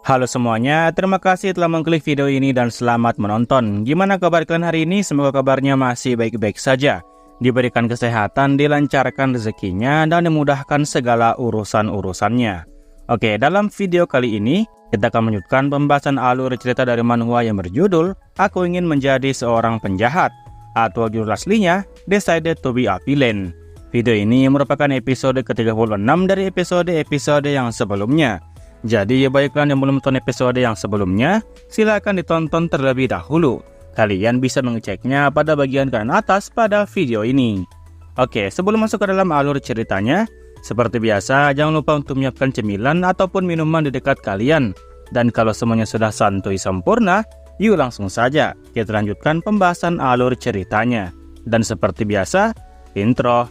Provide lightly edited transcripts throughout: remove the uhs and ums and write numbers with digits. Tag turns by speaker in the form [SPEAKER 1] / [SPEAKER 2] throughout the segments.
[SPEAKER 1] Halo semuanya, terima kasih telah mengklik video ini dan selamat menonton. Gimana kabar kalian hari ini? Semoga kabarnya masih baik-baik saja. Diberikan kesehatan, dilancarkan rezekinya, dan dimudahkan segala urusan-urusannya. Oke, dalam video kali ini, kita akan melanjutkan pembahasan alur cerita dari manhwa yang berjudul Aku Ingin Menjadi Seorang Penjahat, atau judul aslinya Decided to Be a Villain. Video ini merupakan episode ke-36 dari episode-episode yang sebelumnya. Jadi bagi kalian yang belum menonton episode yang sebelumnya, silakan ditonton terlebih dahulu. Kalian bisa mengeceknya pada bagian kanan atas pada video ini. Oke, sebelum masuk ke dalam alur ceritanya, seperti biasa jangan lupa untuk menyiapkan cemilan ataupun minuman di dekat kalian. Dan kalau semuanya sudah santuy sempurna, yuk langsung saja kita lanjutkan pembahasan alur ceritanya. Dan seperti biasa, intro.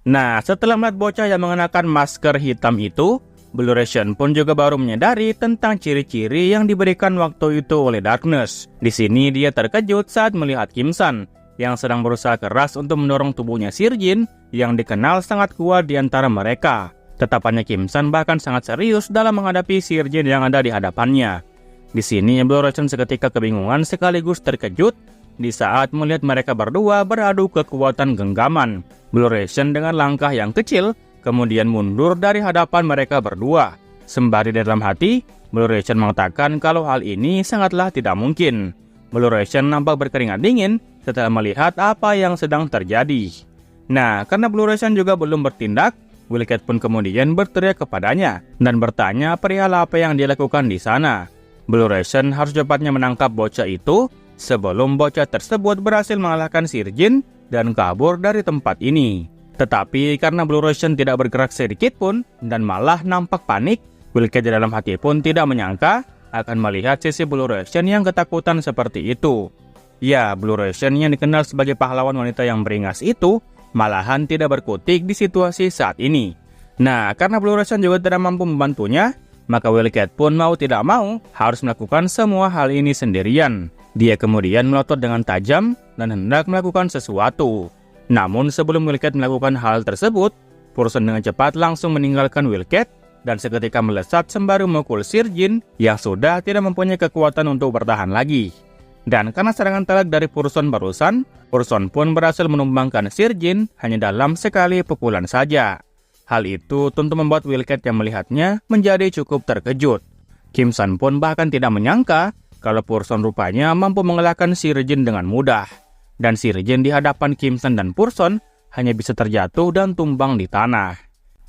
[SPEAKER 1] Nah, setelah melihat bocah yang mengenakan masker hitam itu, Bluration pun juga baru menyadari tentang ciri-ciri yang diberikan waktu itu oleh Darkness. Di sini dia terkejut saat melihat Kim Sun yang sedang berusaha keras untuk mendorong tubuhnya Sir Jin yang dikenal sangat kuat di antara mereka. Tetapannya Kim Sun bahkan sangat serius dalam menghadapi Sir Jin yang ada di hadapannya. Di sini Bluration seketika kebingungan sekaligus terkejut di saat melihat mereka berdua beradu kekuatan genggaman. Bluration dengan langkah yang kecil kemudian mundur dari hadapan mereka berdua. Sembari dalam hati, Bluration mengatakan kalau hal ini sangatlah tidak mungkin. Bluration nampak berkeringat dingin setelah melihat apa yang sedang terjadi. Nah, karena Bluration juga belum bertindak, Wildcat pun kemudian berteriak kepadanya dan bertanya perihal apa yang dia lakukan di sana. Bluration harus cepatnya menangkap bocah itu sebelum bocah tersebut berhasil mengalahkan Sir Jin dan kabur dari tempat ini. Tetapi karena Bluration tidak bergerak sedikit pun dan malah nampak panik, Wildcat di dalam hati pun tidak menyangka akan melihat sisi Bluration yang ketakutan seperti itu. Ya, Bluration yang dikenal sebagai pahlawan wanita yang beringas itu malahan tidak berkutik di situasi saat ini. Nah, karena Bluration juga tidak mampu membantunya, maka Wildcat pun mau tidak mau harus melakukan semua hal ini sendirian. Dia kemudian melotot dengan tajam dan hendak melakukan sesuatu. Namun sebelum Wildcat melakukan hal tersebut, Purson dengan cepat langsung meninggalkan Wildcat dan seketika melesat sembari memukul Sir Jin yang sudah tidak mempunyai kekuatan untuk bertahan lagi. Dan karena serangan telak dari Purson barusan, Purson pun berhasil menumbangkan Sir Jin hanya dalam sekali pukulan saja. Hal itu tentu membuat Wildcat yang melihatnya menjadi cukup terkejut. Kim Sun pun bahkan tidak menyangka kalau Purson rupanya mampu mengalahkan Sir Jin dengan mudah. Dan Sir Jin di hadapan Kim Sun dan Purson hanya bisa terjatuh dan tumbang di tanah.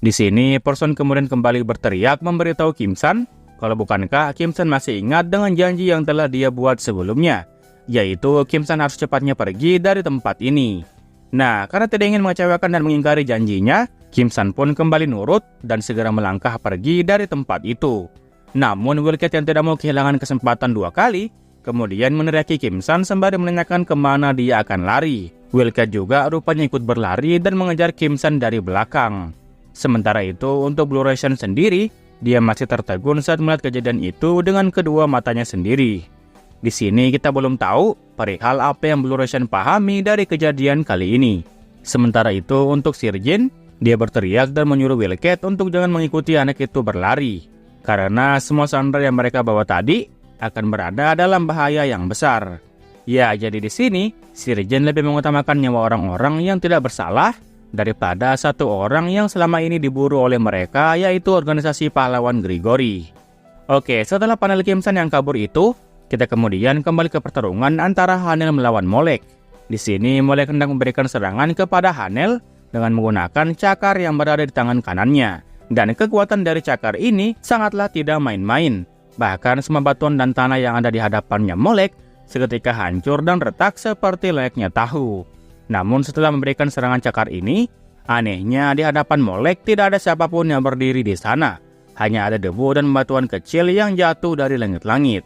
[SPEAKER 1] Di sini Purson kemudian kembali berteriak memberitahu Kim Sun kalau bukankah Kim Sun masih ingat dengan janji yang telah dia buat sebelumnya, yaitu Kim Sun harus cepatnya pergi dari tempat ini. Nah, karena tidak ingin mengecewakan dan mengingkari janjinya, Kim Sun pun kembali nurut dan segera melangkah pergi dari tempat itu. Namun Wildcat yang tidak mau kehilangan kesempatan dua kali, kemudian meneriaki Kim Sun sembari menanyakan kemana dia akan lari. Wildcat juga rupanya ikut berlari dan mengejar Kim Sun dari belakang. Sementara itu untuk Bluration sendiri, dia masih tertegun saat melihat kejadian itu dengan kedua matanya sendiri. Di sini kita belum tahu perihal apa yang Bluration pahami dari kejadian kali ini. Sementara itu untuk Sir Jin, dia berteriak dan menyuruh Wildcat untuk jangan mengikuti anak itu berlari. Karena semua sandera yang mereka bawa tadi akan berada dalam bahaya yang besar. Ya, jadi di sini Sir Jin lebih mengutamakan nyawa orang-orang yang tidak bersalah daripada satu orang yang selama ini diburu oleh mereka, yaitu organisasi pahlawan Grigori. Oke, setelah panel Kim Sun yang kabur itu, kita kemudian kembali ke pertarungan antara Hanel melawan Molek. Di sini Molek hendak memberikan serangan kepada Hanel dengan menggunakan cakar yang berada di tangan kanannya. Dan kekuatan dari cakar ini sangatlah tidak main-main. Bahkan semua batuan dan tanah yang ada di hadapannya Molek seketika hancur dan retak seperti layaknya tahu. Namun setelah memberikan serangan cakar ini, anehnya di hadapan Molek tidak ada siapapun yang berdiri di sana. Hanya ada debu dan batuan kecil yang jatuh dari langit-langit.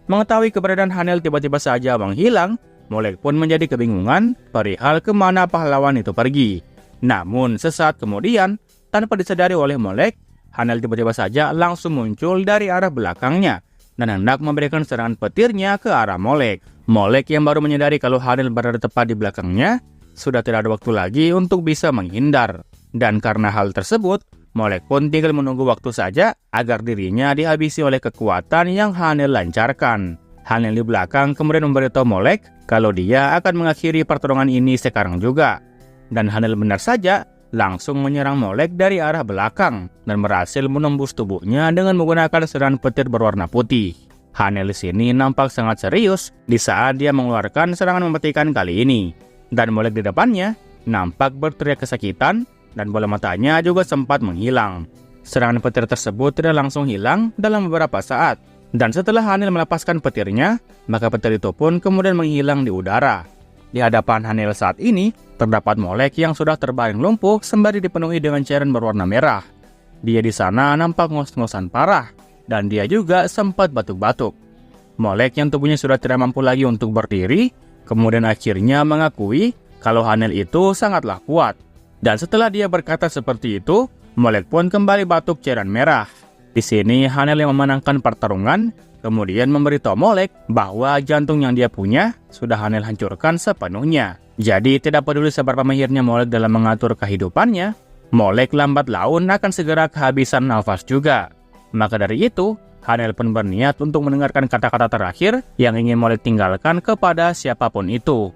[SPEAKER 1] Mengetahui keberadaan Hanel tiba-tiba saja menghilang, Molek pun menjadi kebingungan perihal kemana pahlawan itu pergi. Namun sesaat kemudian, tanpa disadari oleh Molek, Hanel tiba-tiba saja langsung muncul dari arah belakangnya dan hendak memberikan serangan petirnya ke arah Molek. Molek yang baru menyadari kalau Hanel berada tepat di belakangnya, sudah tidak ada waktu lagi untuk bisa menghindar. Dan karena hal tersebut, Molek pun tinggal menunggu waktu saja agar dirinya dihabisi oleh kekuatan yang Hanel lancarkan. Hanel di belakang kemudian memberitahu Molek kalau dia akan mengakhiri pertarungan ini sekarang juga. Dan Hanel benar saja langsung menyerang Molek dari arah belakang dan berhasil menembus tubuhnya dengan menggunakan serangan petir berwarna putih. Hanel di sini nampak sangat serius di saat dia mengeluarkan serangan mematikan kali ini. Dan Molek di depannya nampak berteriak kesakitan dan bola matanya juga sempat menghilang. Serangan petir tersebut tidak langsung hilang dalam beberapa saat. Dan setelah Hanel melepaskan petirnya, maka petir itu pun kemudian menghilang di udara. Di hadapan Hanel saat ini, terdapat Molek yang sudah terbaring lumpuh sembari dipenuhi dengan cairan berwarna merah. Dia di sana nampak ngos-ngosan parah, dan dia juga sempat batuk-batuk. Molek yang tubuhnya sudah tidak mampu lagi untuk berdiri, kemudian akhirnya mengakui kalau Hanel itu sangatlah kuat. Dan setelah dia berkata seperti itu, Molek pun kembali batuk cairan merah. Di sini Hanel yang memenangkan pertarungan, kemudian memberitahu Molek bahwa jantung yang dia punya sudah Hanel hancurkan sepenuhnya. Jadi tidak peduli seberapa mahirnya Molek dalam mengatur kehidupannya, Molek lambat laun akan segera kehabisan nafas juga. Maka dari itu, Hanel pun berniat untuk mendengarkan kata-kata terakhir yang ingin Molek tinggalkan kepada siapapun itu.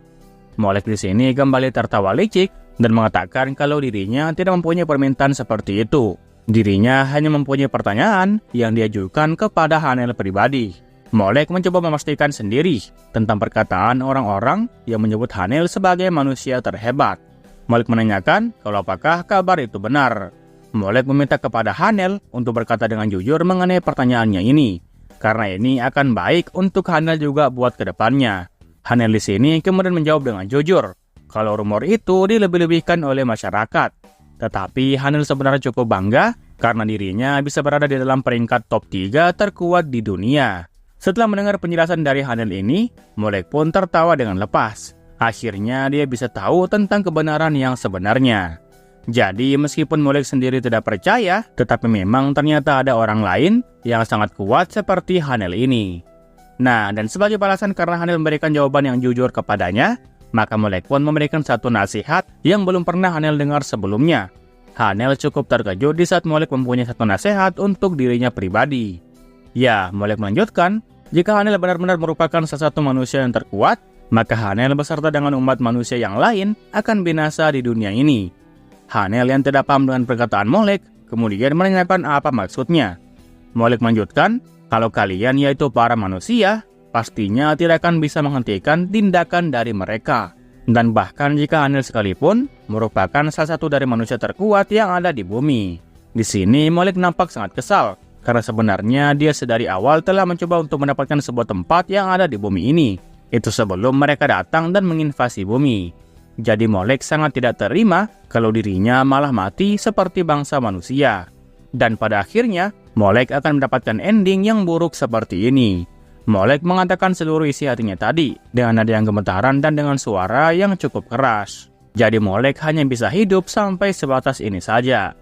[SPEAKER 1] Molek di sini kembali tertawa licik dan mengatakan kalau dirinya tidak mempunyai permintaan seperti itu. Dirinya hanya mempunyai pertanyaan yang diajukan kepada Hanel pribadi. Molek mencoba memastikan sendiri tentang perkataan orang-orang yang menyebut Hanel sebagai manusia terhebat. Molek menanyakan kalau apakah kabar itu benar. Molek meminta kepada Hanel untuk berkata dengan jujur mengenai pertanyaannya ini, karena ini akan baik untuk Hanel juga buat ke depannya. Hanel di sini kemudian menjawab dengan jujur kalau rumor itu dilebih-lebihkan oleh masyarakat. Tetapi Hanel sebenarnya cukup bangga karena dirinya bisa berada di dalam peringkat top 3 terkuat di dunia. Setelah mendengar penjelasan dari Hanel ini, Molek pun tertawa dengan lepas. Akhirnya dia bisa tahu tentang kebenaran yang sebenarnya. Jadi meskipun Molek sendiri tidak percaya, tetapi memang ternyata ada orang lain yang sangat kuat seperti Hanel ini. Nah, dan sebagai balasan karena Hanel memberikan jawaban yang jujur kepadanya, maka Molek pun memberikan satu nasihat yang belum pernah Hanel dengar sebelumnya. Hanel cukup terkejut di saat Molek mempunyai satu nasihat untuk dirinya pribadi. Ya, Molek melanjutkan, jika Hanel benar-benar merupakan salah satu manusia yang terkuat, maka Hanel beserta dengan umat manusia yang lain akan binasa di dunia ini. Hanel yang tidak paham dengan perkataan Molek, kemudian menanyakan apa maksudnya. Molek melanjutkan, kalau kalian yaitu para manusia, pastinya tidak akan bisa menghentikan tindakan dari mereka. Dan bahkan jika Hanel sekalipun merupakan salah satu dari manusia terkuat yang ada di bumi. Di sini Molek nampak sangat kesal, karena sebenarnya dia sedari awal telah mencoba untuk mendapatkan sebuah tempat yang ada di bumi ini. Itu sebelum mereka datang dan menginvasi bumi. Jadi Molek sangat tidak terima kalau dirinya malah mati seperti bangsa manusia. Dan pada akhirnya, Molek akan mendapatkan ending yang buruk seperti ini. Molek mengatakan seluruh isi hatinya tadi dengan nada yang gemetaran dan dengan suara yang cukup keras. Jadi Molek hanya bisa hidup sampai sebatas ini saja.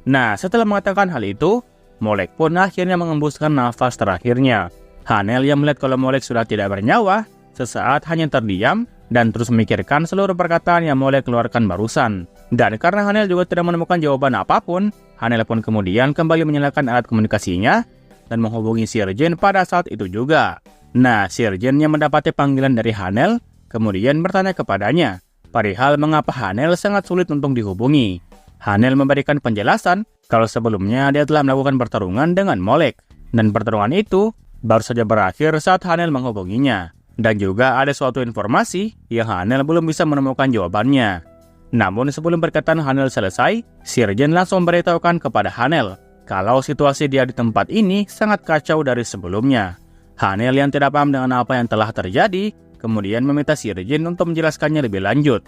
[SPEAKER 1] Nah, setelah mengatakan hal itu, Molek pun akhirnya mengembuskan nafas terakhirnya. Hanel yang melihat kalau Molek sudah tidak bernyawa, sesaat hanya terdiam dan terus memikirkan seluruh perkataan yang Molek keluarkan barusan. Dan karena Hanel juga tidak menemukan jawaban apapun, Hanel pun kemudian kembali menyalakan alat komunikasinya dan menghubungi Sir Jin pada saat itu juga. Nah, Sir Jin yang mendapati panggilan dari Hanel, kemudian bertanya kepadanya perihal mengapa Hanel sangat sulit untuk dihubungi. Hanel memberikan penjelasan kalau sebelumnya dia telah melakukan pertarungan dengan Molek, dan pertarungan itu baru saja berakhir saat Hanel menghubunginya. Dan juga ada suatu informasi yang Hanel belum bisa menemukan jawabannya. Namun sebelum perkataan Hanel selesai, Sir Jin langsung memberitahukan kepada Hanel kalau situasi dia di tempat ini sangat kacau dari sebelumnya. Hanel yang tidak paham dengan apa yang telah terjadi, kemudian meminta Sir Jin untuk menjelaskannya lebih lanjut.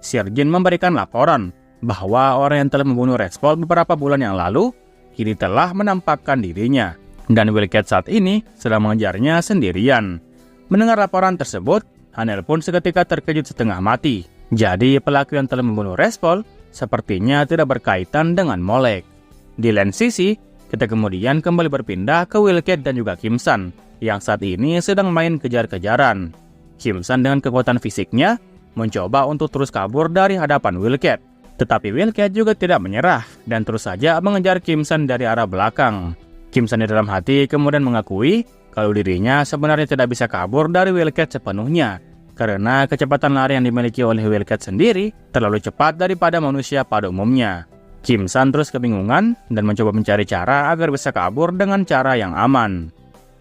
[SPEAKER 1] Sir Jin memberikan laporan bahwa orang yang telah membunuh Respol beberapa bulan yang lalu, kini telah menampakkan dirinya. Dan Wildcat saat ini sedang mengejarnya sendirian. Mendengar laporan tersebut, Hanel pun seketika terkejut setengah mati. Jadi pelaku yang telah membunuh Respol sepertinya tidak berkaitan dengan Molek. Di lain sisi, kita kemudian kembali berpindah ke Wildcat dan juga Kim San, yang saat ini sedang main kejar-kejaran. Kim San dengan kekuatan fisiknya mencoba untuk terus kabur dari hadapan Wildcat. Tetapi Wildcat juga tidak menyerah dan terus saja mengejar Kim Sun dari arah belakang. Kim Sun di dalam hati kemudian mengakui kalau dirinya sebenarnya tidak bisa kabur dari Wildcat sepenuhnya, karena kecepatan lari yang dimiliki oleh Wildcat sendiri terlalu cepat daripada manusia pada umumnya. Kim Sun terus kebingungan dan mencoba mencari cara agar bisa kabur dengan cara yang aman.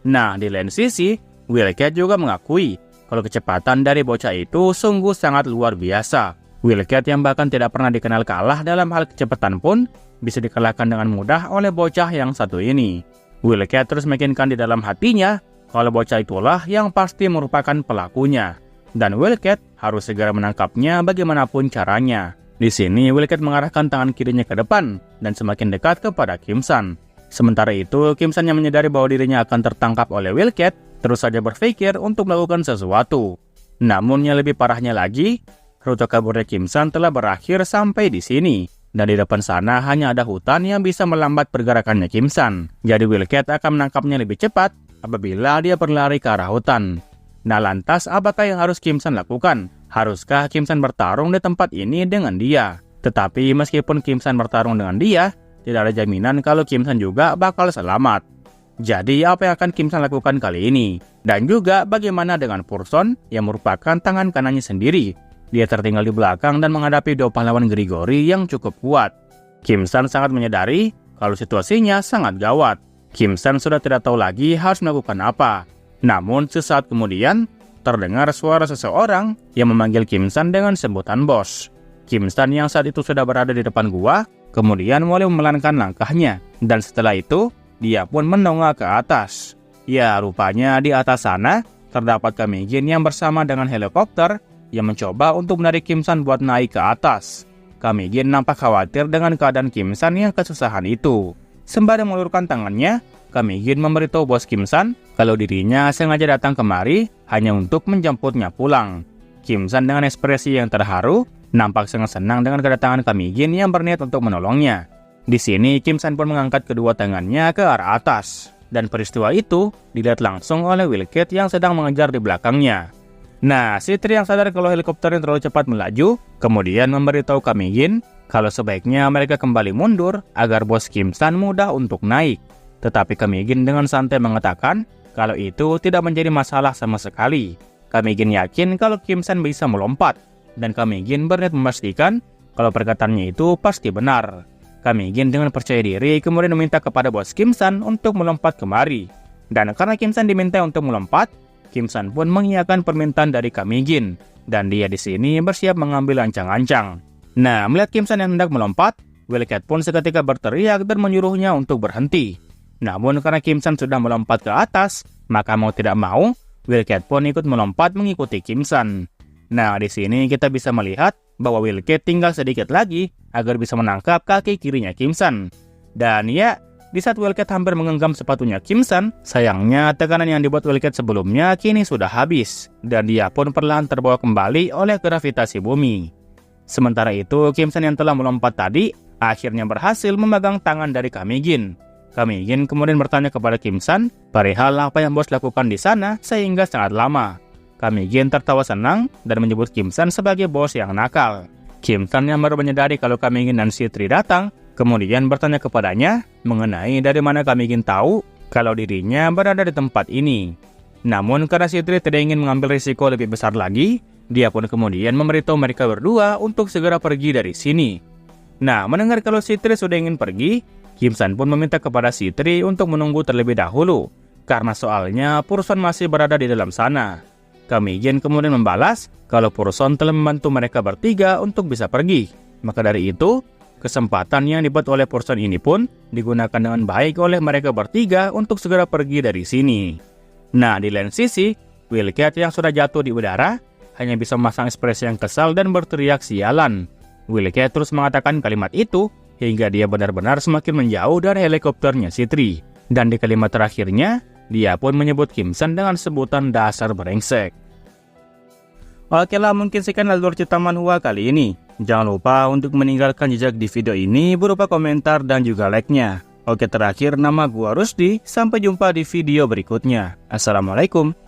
[SPEAKER 1] Nah, di lain sisi, Wildcat juga mengakui kalau kecepatan dari bocah itu sungguh sangat luar biasa. Wildcat yang bahkan tidak pernah dikenal kalah dalam hal kecepatan pun bisa dikalahkan dengan mudah oleh bocah yang satu ini. Wildcat terus meyakinkan di dalam hatinya kalau bocah itulah yang pasti merupakan pelakunya, dan Wildcat harus segera menangkapnya bagaimanapun caranya. Di sini Wildcat mengarahkan tangan kirinya ke depan dan semakin dekat kepada Kim Sun. Sementara itu, Kim Sun yang menyadari bahwa dirinya akan tertangkap oleh Wildcat terus saja berpikir untuk melakukan sesuatu. Namun yang lebih parahnya lagi, rute kaburnya Kim Sun telah berakhir sampai di sini, dan di depan sana hanya ada hutan yang bisa melambat pergerakannya Kim Sun. Jadi Wildcat akan menangkapnya lebih cepat apabila dia berlari ke arah hutan. Nah, lantas apakah yang harus Kim Sun lakukan? Haruskah Kim Sun bertarung di tempat ini dengan dia? Tetapi meskipun Kim Sun bertarung dengan dia, tidak ada jaminan kalau Kim Sun juga bakal selamat. Jadi apa yang akan Kim Sun lakukan kali ini? Dan juga bagaimana dengan Purson yang merupakan tangan kanannya sendiri? Dia tertinggal di belakang dan menghadapi dua pahlawan Grigori yang cukup kuat. Kim Sun sangat menyadari kalau situasinya sangat gawat. Kim Sun sudah tidak tahu lagi harus melakukan apa. Namun sesaat kemudian, terdengar suara seseorang yang memanggil Kim Sun dengan sebutan bos. Kim Sun yang saat itu sudah berada di depan gua, kemudian mulai memelankan langkahnya. Dan setelah itu, dia pun menongak ke atas. Ya, rupanya di atas sana, terdapat Kami Jin yang bersama dengan helikopter yang mencoba untuk menarik Kim Sun buat naik ke atas. Kami Jin nampak khawatir dengan keadaan Kim Sun yang kesusahan itu. Sembari mengulurkan tangannya, Kami Jin memberitahu bos Kim Sun kalau dirinya sengaja datang kemari hanya untuk menjemputnya pulang. Kim Sun dengan ekspresi yang terharu, nampak sangat senang dengan kedatangan Kami Jin yang berniat untuk menolongnya. Di sini Kim Sun pun mengangkat kedua tangannya ke arah atas, dan peristiwa itu dilihat langsung oleh Wildcat yang sedang mengejar di belakangnya. Nah, Sitri yang sadar kalau helikopternya terlalu cepat melaju, kemudian memberitahu Kami Jin kalau sebaiknya mereka kembali mundur agar bos Kim Sun mudah untuk naik. Tetapi Kami Jin dengan santai mengatakan kalau itu tidak menjadi masalah sama sekali. Kami Jin yakin kalau Kim Sun bisa melompat, dan Kami Jin berniat memastikan kalau perkataannya itu pasti benar. Kami Jin dengan percaya diri kemudian meminta kepada bos Kim Sun untuk melompat kemari. Dan karena Kim Sun diminta untuk melompat, Kim Sun pun mengiyakan permintaan dari Kami Jin, dan dia di sini bersiap mengambil ancang-ancang. Nah, melihat Kim Sun yang hendak melompat, Wildcat pun seketika berteriak dan menyuruhnya untuk berhenti. Namun karena Kim Sun sudah melompat ke atas, maka mau tidak mau, Wildcat pun ikut melompat mengikuti Kim Sun. Nah, di sini kita bisa melihat bahwa Wildcat tinggal sedikit lagi agar bisa menangkap kaki kirinya Kim Sun. Dan ya, di saat Wildcat hampir menggenggam sepatunya Kim Sun, sayangnya tekanan yang dibuat Wildcat sebelumnya kini sudah habis, dan dia pun perlahan terbawa kembali oleh gravitasi bumi. Sementara itu, Kim Sun yang telah melompat tadi, akhirnya berhasil memegang tangan dari Kami Jin. Kami Jin kemudian bertanya kepada Kim Sun, perihal apa yang bos lakukan di sana sehingga sangat lama. Kami Jin tertawa senang dan menyebut Kim Sun sebagai bos yang nakal. Kim Sun yang baru menyadari kalau Kami Jin dan Sitri datang, kemudian bertanya kepadanya mengenai dari mana Kami Jin tahu kalau dirinya berada di tempat ini. Namun karena Sitri tidak ingin mengambil risiko lebih besar lagi, dia pun kemudian memberitahu mereka berdua untuk segera pergi dari sini. Nah, mendengar kalau Sitri sudah ingin pergi, Kim Sun pun meminta kepada Sitri untuk menunggu terlebih dahulu, karena soalnya Purson masih berada di dalam sana. Kami Jin kemudian membalas kalau Purson telah membantu mereka bertiga untuk bisa pergi. Maka dari itu, kesempatan yang dibuat oleh Purson ini pun digunakan dengan baik oleh mereka bertiga untuk segera pergi dari sini. Nah, di lain sisi, Wildcat yang sudah jatuh di udara hanya bisa memasang ekspresi yang kesal dan berteriak sialan. Wildcat terus mengatakan kalimat itu hingga dia benar-benar semakin menjauh dari helikopternya Sitri. Dan di kalimat terakhirnya, dia pun menyebut Kim Sun dengan sebutan dasar brengsek. Oke lah, mungkin sekian alur cerita manhwa kali ini. Jangan lupa untuk meninggalkan jejak di video ini berupa komentar dan juga like-nya. Oke, terakhir nama gua Rusdi, sampai jumpa di video berikutnya. Assalamualaikum.